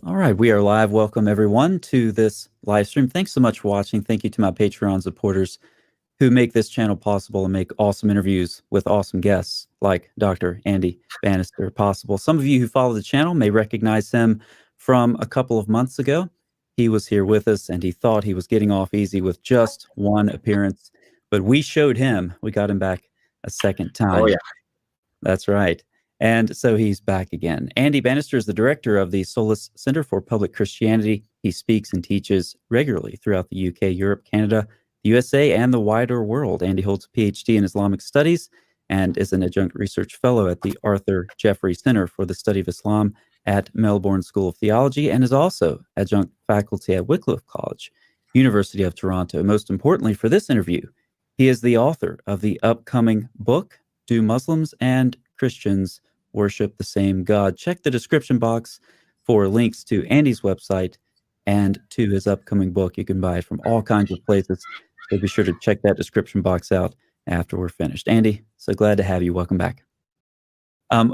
All right, we are live. Welcome everyone to this live stream. Thanks so much for watching. Thank you to my Patreon supporters who make this channel possible and make awesome interviews with awesome guests like Dr. Andy Bannister possible. Some of you who follow the channel may recognize him from a couple of months ago. He was here with us and he thought he was getting off easy with just one appearance, but we showed him, we got him back a second time. Oh, yeah. That's right. And so he's back again. Andy Bannister is the director of the Solis Center for Public Christianity. He speaks and teaches regularly throughout the UK, Europe, Canada, the USA, and the wider world. Andy holds a PhD in Islamic Studies and is an adjunct research fellow at the Arthur Jeffrey Center for the Study of Islam at Melbourne School of Theology, and is also adjunct faculty at Wycliffe College, University of Toronto. And most importantly for this interview, he is the author of the upcoming book, Do Muslims and Christians Worship the Same God? Check the description box for links to Andy's website and to his upcoming book. You can buy it from all kinds of places, so be sure to check that description box out after we're finished. Andy, so glad to have you. Welcome back.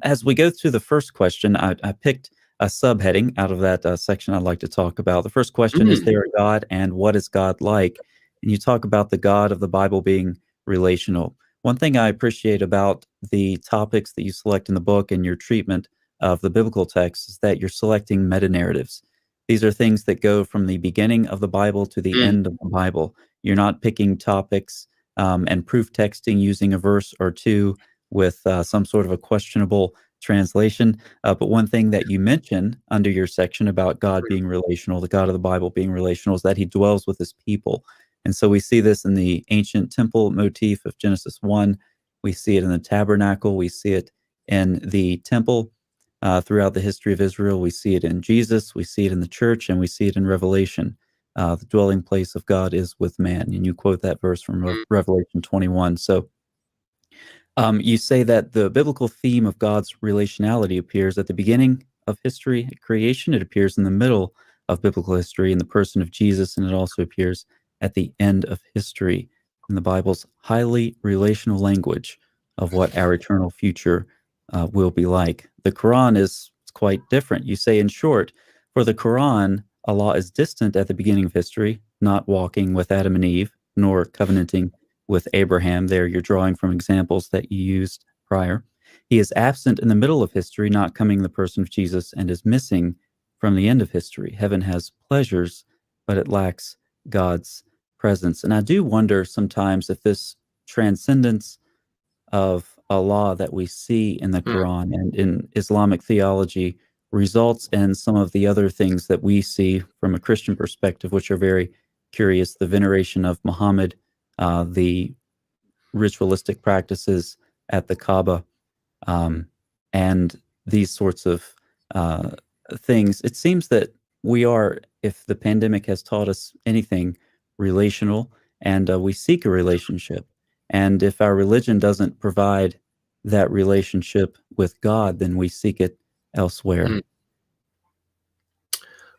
As we go through the first question, I picked a subheading out of that section I'd like to talk about. The first question is, there a God, and what is God like? And you talk about the God of the Bible being relational. One thing I appreciate about the topics that you select in the book and your treatment of the biblical text is that you're selecting meta-narratives. These are things that go from the beginning of the Bible to the end of the Bible. You're not picking topics and proof texting using a verse or two with some sort of a questionable translation. But one thing that you mention under your section about God being relational, the God of the Bible being relational, is that he dwells with his people. And so we see this in the ancient temple motif of Genesis 1. We see it in the tabernacle. We see it in the temple throughout the history of Israel. We see it in Jesus. We see it in the church, and we see it in Revelation. The dwelling place of God is with man. And you quote that verse from Revelation 21. So you say that the biblical theme of God's relationality appears at the beginning of history, creation. It appears in the middle of biblical history in the person of Jesus, and it also appears at the end of history in the Bible's highly relational language of what our eternal future will be like. The Quran is quite different. You say, in short, for the Quran, Allah is distant at the beginning of history, not walking with Adam and Eve, nor covenanting with Abraham. There you're drawing from examples that you used prior. He is absent in the middle of history, not coming in the person of Jesus, and is missing from the end of history. Heaven has pleasures, but it lacks God's presence. And I do wonder sometimes if this transcendence of Allah that we see in the Quran and in Islamic theology results in some of the other things that we see from a Christian perspective, which are very curious: the veneration of Muhammad, the ritualistic practices at the Kaaba, and these sorts of things. It seems that we are, if the pandemic has taught us anything, relational, and we seek a relationship. And if our religion doesn't provide that relationship with God, then we seek it elsewhere.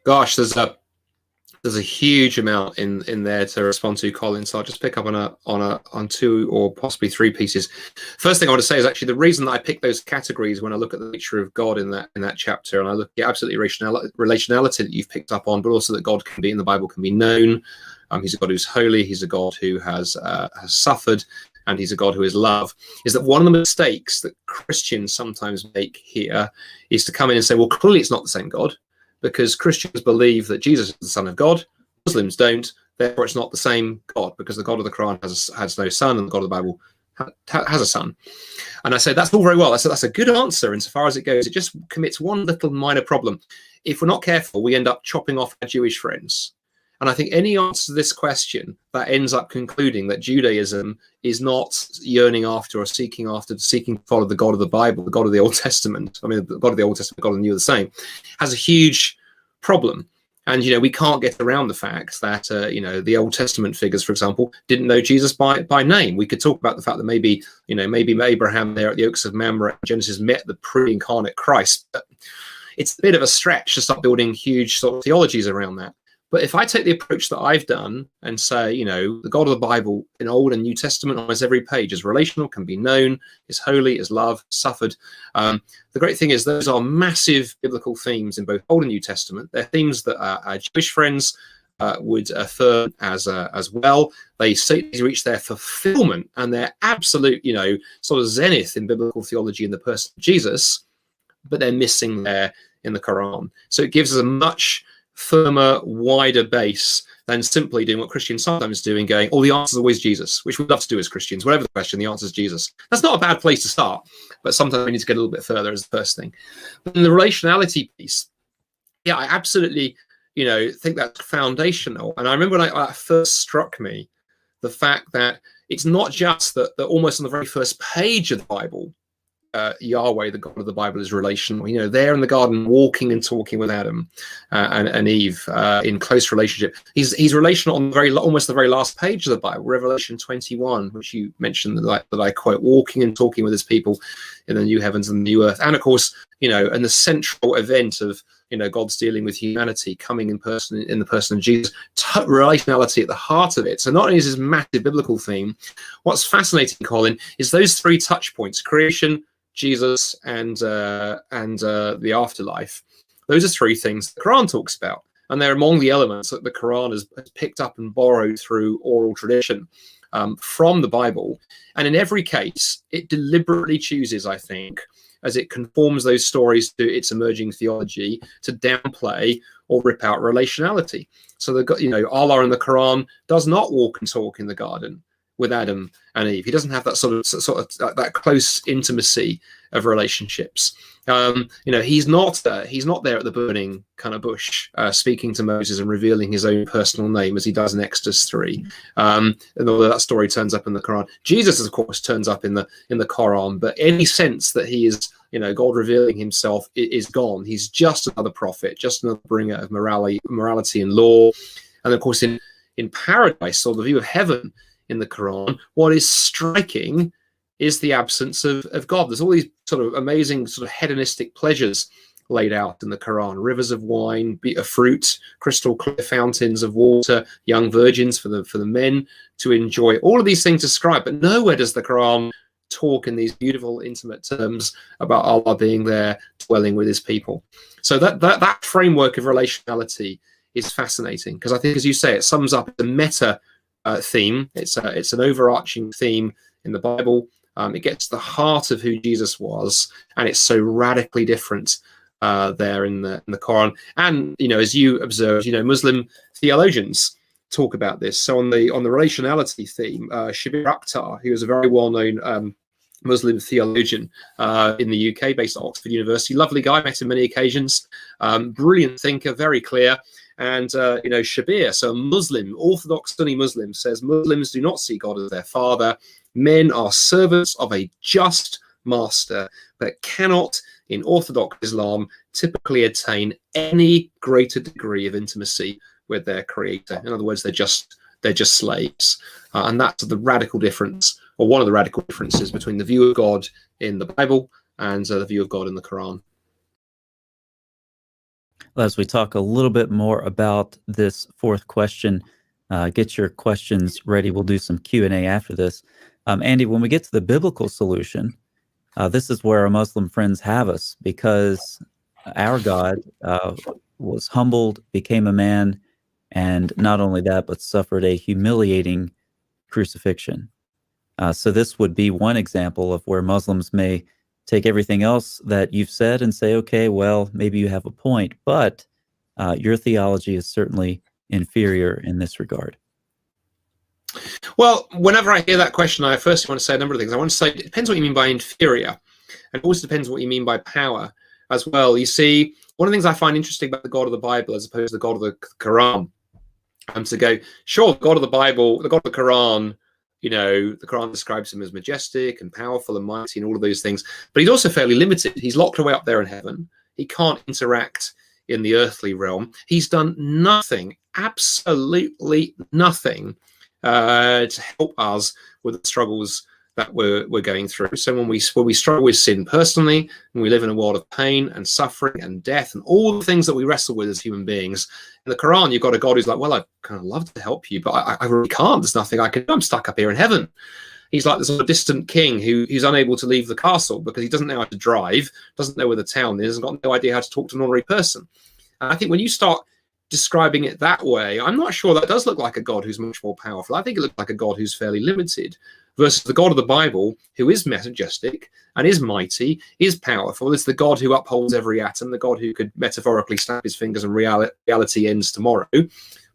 Gosh, there's a huge amount in there to respond to, Colin. So I'll just pick up on two or possibly three pieces. First thing I want to say is actually the reason that I pick those categories when I look at the nature of God in that chapter, and I look at absolutely relationality that you've picked up on, but also that God can be in the Bible, can be known. He's a God who's holy. He's a God who has suffered, and he's a God who is love. Is that one of the mistakes that Christians sometimes make here is to come in and say, well, clearly it's not the same God, because Christians believe that Jesus is the Son of God. Muslims don't. Therefore, it's not the same God, because the God of the Quran has no son, and the God of the Bible has a son. And I say that's all very well. That's a good answer insofar as it goes. It just commits one little minor problem. If we're not careful, we end up chopping off our Jewish friends. And I think any answer to this question that ends up concluding that Judaism is not yearning after or seeking to follow the God of the Bible, the God of the Old Testament. I mean, the God of the Old Testament, God of the New are the same, has a huge problem. And, we can't get around the fact that, the Old Testament figures, for example, didn't know Jesus by name. We could talk about the fact that maybe Abraham there at the Oaks of Mamre in Genesis met the pre-incarnate Christ. But it's a bit of a stretch to start building huge sort of theologies around that. But if I take the approach that I've done and say, you know, the God of the Bible in Old and New Testament, almost every page is relational, can be known, is holy, is love, suffered. The great thing is those are massive biblical themes in both Old and New Testament. They're themes that our Jewish friends would affirm as well. They reach their fulfillment and their absolute, you know, sort of zenith in biblical theology in the person of Jesus, but they're missing there in the Quran. So it gives us a much firmer, wider base than simply doing what Christians sometimes do and going, oh, the answer is always Jesus, which we love to do as Christians. Whatever the question, the answer is Jesus. That's not a bad place to start, but sometimes we need to get a little bit further as the first thing. But in the relationality piece, yeah, I absolutely, you know, think that's foundational. And I remember when that first struck me, the fact that it's not just that almost on the very first page of the Bible, Yahweh, the God of the Bible, is relational. You know, there in the garden, walking and talking with Adam and Eve in close relationship. He's relational on almost the very last page of the Bible, Revelation 21, which you mentioned that I quote, walking and talking with his people in the new heavens and the new earth. And of course, you know, and the central event of, you know, God's dealing with humanity, coming in the person of Jesus, relationality at the heart of it. So not only is this massive biblical theme, what's fascinating, Colin, is those three touch points: creation, Jesus, and the afterlife. Those are three things the Quran talks about, and they're among the elements that the Quran has picked up and borrowed through oral tradition from the Bible. And in every case, it deliberately chooses, I think, as it conforms those stories to its emerging theology, to downplay or rip out relationality. So Allah in the Quran does not walk and talk in the garden with Adam and Eve. He doesn't have that sort of that close intimacy of relationships. He's not there at the burning kind of bush speaking to Moses and revealing his own personal name as he does in Exodus 3. And although that story turns up in the Quran, Jesus, of course, turns up in the Quran. But any sense that he is, God revealing himself is gone. He's just another prophet, just another bringer of morality and law. And of course, in paradise, or the view of heaven in the Quran, what is striking is the absence of God. There's all these sort of amazing sort of hedonistic pleasures laid out in the Quran: rivers of wine, of fruit, crystal clear fountains of water, young virgins for the men to enjoy. All of these things described, but nowhere does the Quran talk in these beautiful, intimate terms about Allah being there, dwelling with his people. So that framework of relationality is fascinating, because I think, as you say, it sums up the meta theme. It's an overarching theme in the Bible. It gets to the heart of who Jesus was, and it's so radically different there in the Quran. And as you observed, Muslim theologians talk about this. So on the relationality theme, Shabir Akhtar, who is a very well-known Muslim theologian in the UK, based at Oxford University, lovely guy, met him many occasions, brilliant thinker, very clear. And Shabir, so a Muslim, Orthodox Sunni Muslim, says Muslims do not see God as their father. Men are servants of a just master, but cannot, in Orthodox Islam, typically attain any greater degree of intimacy with their creator. In other words, they're just slaves. And that's the radical difference, or one of the radical differences, between the view of God in the Bible and the view of God in the Quran. Well, as we talk a little bit more about this fourth question, get your questions ready. We'll do some Q&A after this. Andy, when we get to the biblical solution, this is where our Muslim friends have us, because our God was humbled, became a man, and not only that, but suffered a humiliating crucifixion. So this would be one example of where Muslims may take everything else that you've said and say, okay, well, maybe you have a point, but your theology is certainly inferior in this regard. Well, whenever I hear that question, I first want to say a number of things. I want to say it depends what you mean by inferior, and it also depends what you mean by power as well. You see, one of the things I find interesting about the God of the Bible as opposed to the God of the Quran, to go, sure, the God of the Bible, the God of the Quran, the Quran describes him as majestic and powerful and mighty and all of those things, but he's also fairly limited. He's locked away up there in heaven. He can't interact in the earthly realm. He's done nothing, absolutely nothing, to help us with the struggles that we're going through. So when we struggle with sin personally, when we live in a world of pain and suffering and death and all the things that we wrestle with as human beings, in the Quran you've got a God who's like, well, I'd kind of love to help you, but I really can't. There's nothing I can do. I'm stuck up here in heaven. He's like this sort of distant king who's unable to leave the castle because he doesn't know how to drive, doesn't know where the town is, and got no idea how to talk to an ordinary person. And I think when you start describing it that way, I'm not sure that does look like a God who's much more powerful. I think it looks like a God who's fairly limited, versus the God of the Bible, who is majestic and is mighty, is powerful. It's the God who upholds every atom, the God who could metaphorically snap his fingers and reality ends tomorrow,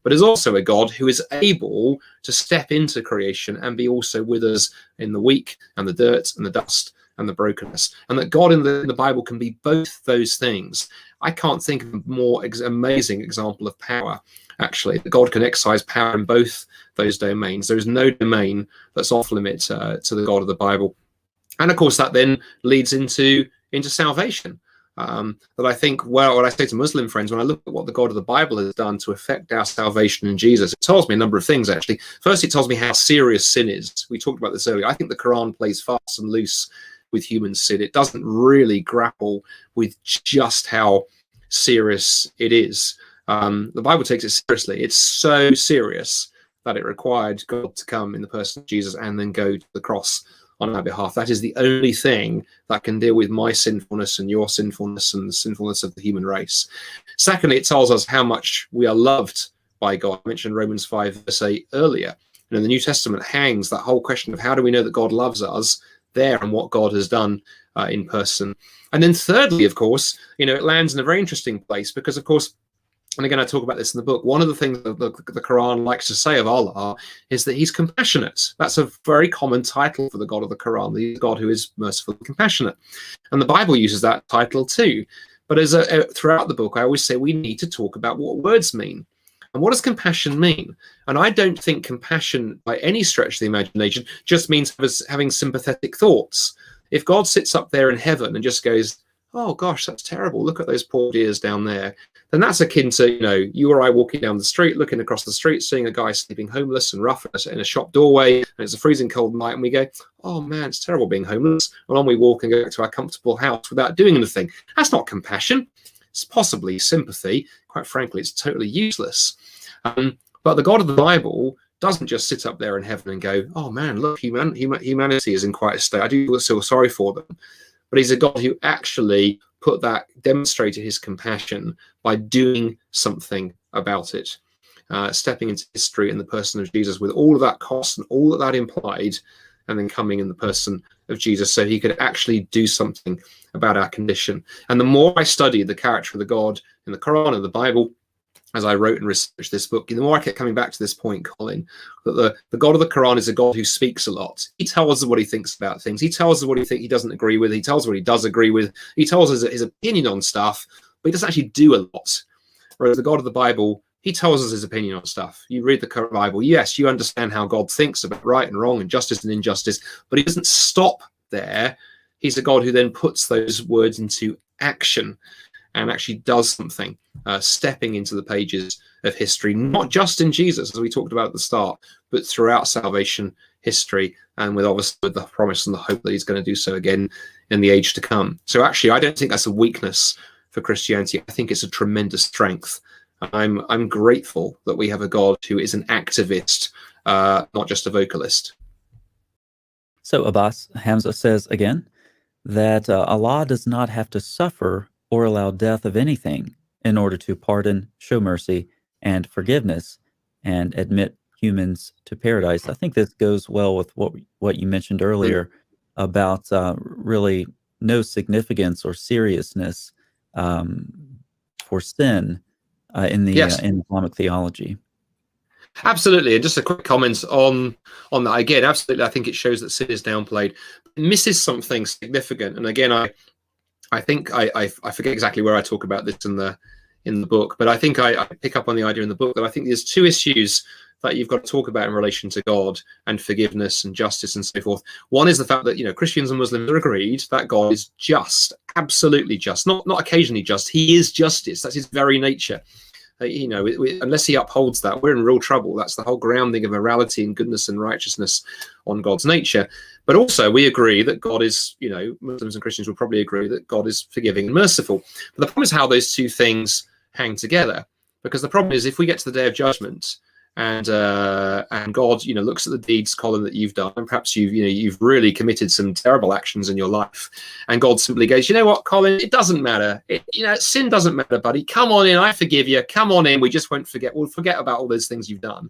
but is also a God who is able to step into creation and be also with us in the weak and the dirt and the dust and the brokenness. And that God in the Bible can be both those things. I can't think of a more amazing example of power, actually, that God can exercise power in both those domains. There is no domain that's off limit to the God of the Bible. And of course, that then leads into salvation. That I think, well, what I say to Muslim friends, when I look at what the God of the Bible has done to affect our salvation in Jesus, it tells me a number of things, actually. First, it tells me how serious sin is. We talked about this earlier. I think the Quran plays fast and loose with human sin. It doesn't really grapple with just how serious it is. The Bible takes it seriously. It's so serious that it required God to come in the person of Jesus and then go to the cross on our behalf. That is the only thing that can deal with my sinfulness and your sinfulness and the sinfulness of the human race. Secondly, it tells us how much we are loved by God. I mentioned Romans 5 verse 8 earlier. And in the New Testament hangs that whole question of how do we know that God loves us there and what God has done in person. And then thirdly, of course, it lands in a very interesting place because, of course, and again, I talk about this in the book, one of the things that the Quran likes to say of Allah is that he's compassionate. That's a very common title for the God of the Quran, the God who is merciful and compassionate. And the Bible uses that title too. But throughout the book, I always say we need to talk about what words mean. And what does compassion mean? And I don't think compassion, by any stretch of the imagination, just means having sympathetic thoughts. If God sits up there in heaven and just goes, oh gosh, that's terrible, look at those poor dears down there, then that's akin to, you or I walking down the street, looking across the street, seeing a guy sleeping homeless and rough in a shop doorway, and it's a freezing cold night, and we go, oh man, it's terrible being homeless. And on we walk and go back to our comfortable house without doing anything. That's not compassion. It's possibly sympathy. Quite frankly, it's totally useless. But the God of the Bible doesn't just sit up there in heaven and go, oh man, look, humanity is in quite a state. I do feel sorry for them. But he's a God who actually demonstrated his compassion by doing something about it, stepping into history in the person of Jesus with all of that cost and all that implied, and then coming in the person of Jesus so he could actually do something about our condition. And the more I studied the character of the God in the Quran and the Bible, as I wrote and researched this book, the more I kept coming back to this point, Colin, that the God of the Quran is a God who speaks a lot. He tells us what he thinks about things. He tells us what he doesn't agree with. He tells us what he does agree with. He tells us his opinion on stuff, but he doesn't actually do a lot. Whereas the God of the Bible, he tells us his opinion on stuff. You read the Bible, yes, you understand how God thinks about right and wrong and justice and injustice, but he doesn't stop there. He's a God who then puts those words into action and actually does something, stepping into the pages of history, not just in Jesus, as we talked about at the start, but throughout salvation history, and with the promise and the hope that he's going to do so again in the age to come. So actually, I don't think that's a weakness for Christianity. I think it's a tremendous strength. I'm grateful that we have a God who is an activist, not just a vocalist. So Abbas Hamza says again that Allah does not have to suffer or allow death of anything in order to pardon, show mercy, and forgiveness, and admit humans to paradise. I think this goes well with what you mentioned earlier about really no significance or seriousness for sin in the in Islamic theology. Absolutely, and just a quick comment on that. Again, absolutely, I think it shows that sin is downplayed. It misses something significant, and again, I think I forget exactly where I talk about this in the book, but I think I pick up on the idea in the book that I think there's two issues that you've got to talk about in relation to God and forgiveness and justice and so forth. One is the fact that Christians and Muslims are agreed that God is just, absolutely just, not occasionally just. He is justice. That's his very nature. Unless he upholds that, we're in real trouble. That's the whole grounding of morality and goodness and righteousness on God's nature. But also we agree that God is, Muslims and Christians will probably agree that God is forgiving and merciful. But the problem is how those two things hang together. Because the problem is, if we get to the day of judgment and God, looks at the deeds, Colin, that you've done, and perhaps you've really committed some terrible actions in your life, and God simply goes, you know what, Colin, it doesn't matter. Sin doesn't matter, buddy. Come on in, I forgive you. Come on in. We just won't forget. We'll forget about all those things you've done.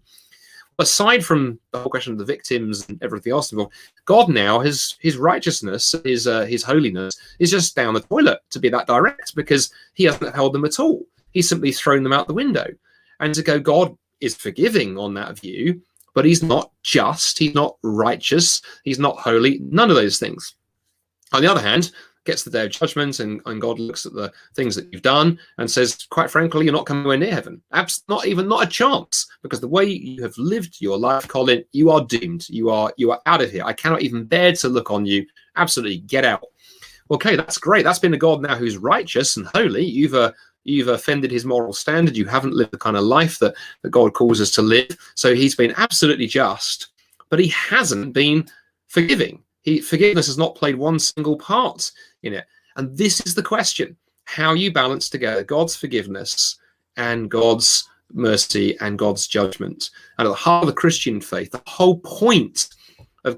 Aside from the whole question of the victims and everything else involved, God now, his righteousness, his holiness is just down the toilet, to be that direct, because he hasn't upheld them at all. He's simply thrown them out the window. And to go, God is forgiving on that view, but he's not just, he's not righteous, he's not holy, none of those things. On the other hand, gets the day of judgment, and God looks at the things that you've done and says, quite frankly, you're not coming anywhere near heaven. Not a chance, because the way you have lived your life, Colin, you are doomed. You are out of here. I cannot even bear to look on you. Absolutely, get out. Okay, that's great. That's been a God now who's righteous and holy. You've offended his moral standard. You haven't lived the kind of life that God calls us to live. So he's been absolutely just, but he hasn't been forgiving. Forgiveness has not played one single part in it. And this is the question, how you balance together God's forgiveness and God's mercy and God's judgment. And at the heart of the Christian faith, the whole point of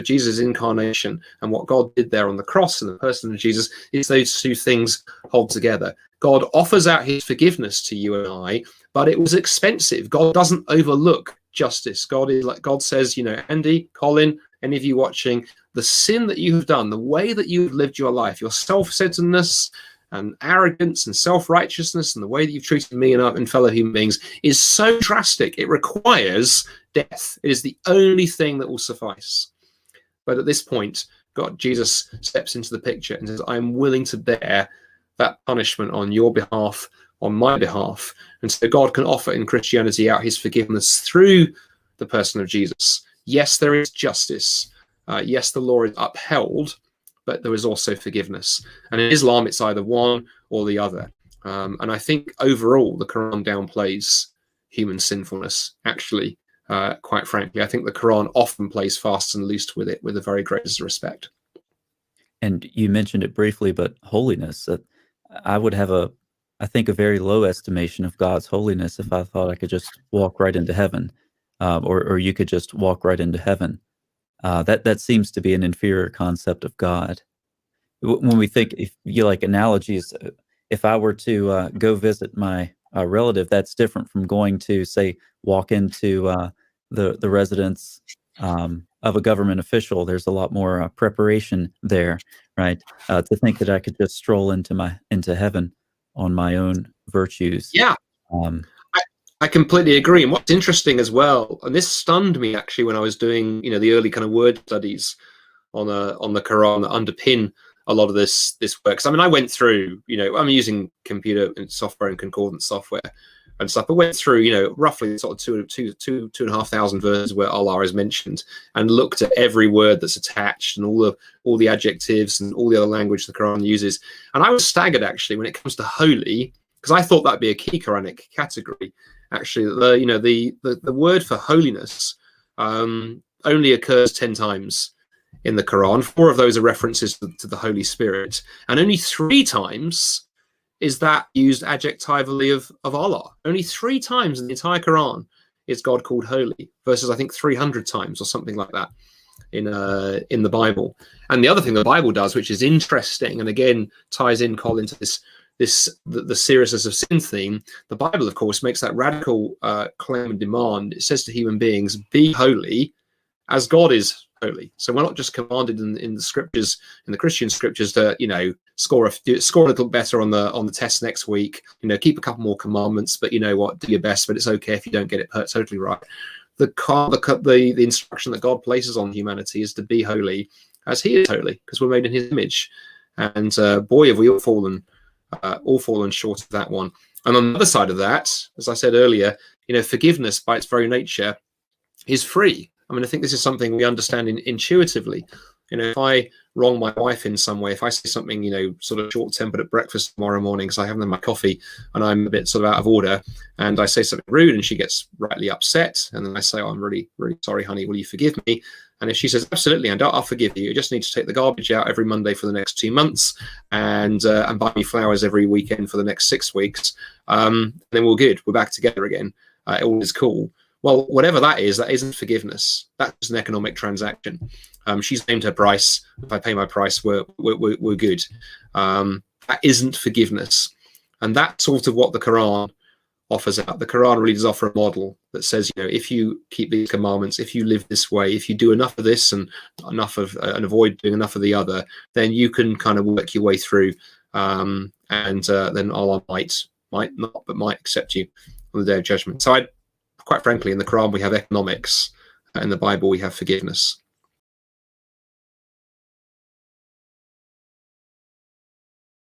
Jesus' incarnation and what God did there on the cross and the person of Jesus is those two things hold together. God offers out his forgiveness to you and I, but it was expensive. God doesn't overlook justice. God says, Andy, Colin, any of you watching, the sin that you have done, the way that you've lived your life, your self-centeredness and arrogance and self-righteousness, and the way that you've treated me and fellow human beings is so drastic. It requires death. It is the only thing that will suffice. But at this point, Jesus steps into the picture and says, I'm willing to bear that punishment on your behalf, on my behalf. And so God can offer in Christianity out his forgiveness through the person of Jesus. Yes, there is justice. Yes, the law is upheld, but there is also forgiveness. And in Islam, it's either one or the other. And I think overall, the Quran downplays human sinfulness. Actually, quite frankly, I think the Quran often plays fast and loose with it with the very greatest respect. And you mentioned it briefly, but holiness. I would have a very low estimation of God's holiness if I thought I could just walk right into heaven, or you could just walk right into heaven. That seems to be an inferior concept of God. When we think, if you like analogies, if I were to go visit my relative, that's different from going to, say, walk into the residence of a government official. There's a lot more preparation there, right? To think that I could just stroll into heaven on my own virtues. Yeah. I completely agree. And what's interesting as well, and this stunned me actually when I was doing, the early kind of word studies on the Quran that underpin a lot of this work. Because I went through, I'm using computer and software and concordance software and stuff. I went through, roughly sort of two and a half thousand verses where Allah is mentioned, and looked at every word that's attached and all the adjectives and all the other language the Quran uses. And I was staggered actually when it comes to holy, because I thought that'd be a key Quranic category. Actually, the word for holiness only occurs 10 times in the Quran. 4 of those are references to the Holy Spirit, and only 3 times is that used adjectively of Allah. Only 3 times in the entire Quran is God called holy, versus I think 300 times or something like that in the Bible. And the other thing the Bible does, which is interesting, and again ties in, Colin, to the seriousness of sin theme, the Bible, of course, makes that radical claim and demand. It says to human beings, be holy as God is holy. So we're not just commanded in the scriptures, in the Christian scriptures, to score a little better on the test next week, keep a couple more commandments, but do your best, but it's okay if you don't get it totally right. The instruction that God places on humanity is to be holy as he is holy, because we're made in his image. And boy, have we all fallen short of that one. And on the other side of that, as I said earlier, forgiveness by its very nature is free. I think this is something we understand intuitively. If I wrong my wife in some way, if I say something, sort of short-tempered at breakfast tomorrow morning because I haven't had my coffee and I'm a bit sort of out of order, and I say something rude and she gets rightly upset, and then I say, oh, I'm really, really sorry, honey, will you forgive me? And if she says, absolutely, and I'll forgive you, you just need to take the garbage out every Monday for the next 2 months, and buy me flowers every weekend for the next 6 weeks, then we're good. We're back together again. All is cool. Well, whatever that isn't forgiveness. That's an economic transaction. She's named her price. If I pay my price, we're good. That isn't forgiveness. And that's sort of what the Quran offers out. The Quran really does offer a model that says, if you keep these commandments, if you live this way, if you do enough of this and enough of and avoid doing enough of the other, then you can kind of work your way through, and then Allah might not, but might accept you on the day of judgment. So quite frankly, in the Quran we have economics, in the Bible we have forgiveness.